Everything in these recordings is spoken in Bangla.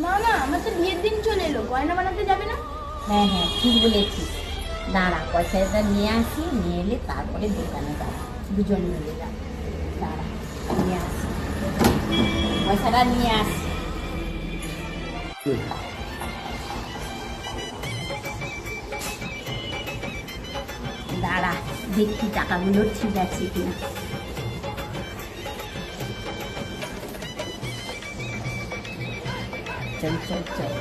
না না, আমার তো বিয়ের দিন চলে এলো, গয়না বানাতে যাবে না? হ্যাঁ হ্যাঁ ঠিক বলেছিস, দাঁড়া পয়সাটা নিয়ে আসি, নিয়ে এলে তারপরে দোকানে যাবো, দুজন মিলে যাবো। দাঁড়া নিয়ে আসি, পয়সাটা নিয়ে আসি। দাঁড়া দেখি টাকাগুলো ঠিক আছে কিনা। চল চল চল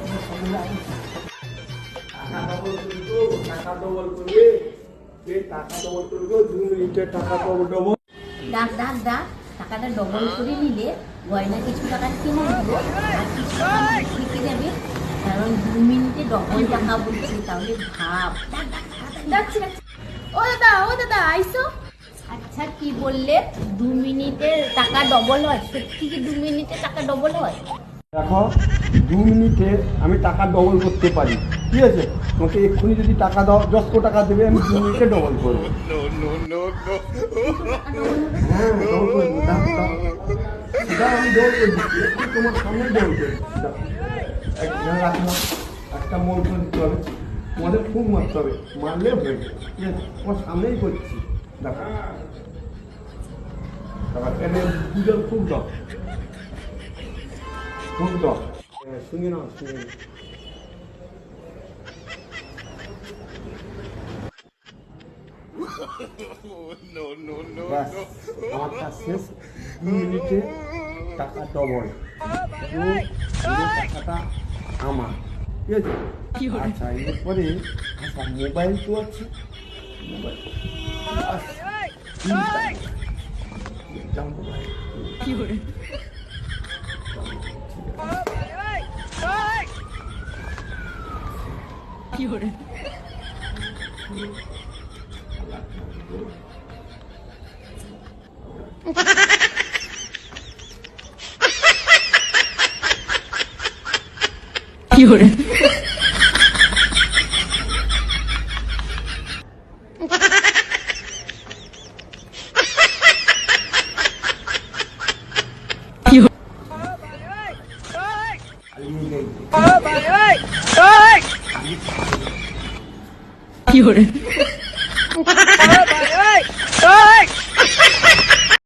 ডাক ডাক ডাক, টাকাটা ডবল করে নিলে গয়না কিছু টাকা কিনে দেবো, আর কিছু টাকা থেকে যাবে, কারণ 2 মিনিটে ডবল টাকা বলছি, তাহলে ভাব। ডাকছি ডাকছি। ও দাদা আইসো। আচ্ছা কি বললে, 2 মিনিটে টাকা ডবল হয়? সত্যি কি 2 মিনিটে টাকা ডবল হয়? দেখো, 2 মিনিটে আমি টাকা ডবল করতে পারি, ঠিক আছে? তোমাকে এক্ষুনি যদি টাকা দাও, 10 টাকা দেবে, আমি 2 মিনিটে ডবল করবো। হ্যাঁ ডবল করবো, দাও দাও দাও, আমি ডবল করে দিচ্ছি, একটু তোমার সামনে ডবল করে দিচ্ছি। দাও, রাখো, একটা মোল করে দিতে হবে, তোমাদের খুব মারতে হবে, মারলে হয়ে যাবে, ঠিক আছে? তোমার সামনেই করছি, দেখো তারপর এনে দুজন খুব দাও, খুব দাও, শুনে নাও শুনে নাও। ব্যাস, আমার কাজ শেষ। 2 মিনিটে টাকা ডবল, টাকাটা আমার, ঠিক আছে? আচ্ছা এরপরে আচ্ছা মোবাইল তো আছে, মোবাইল কি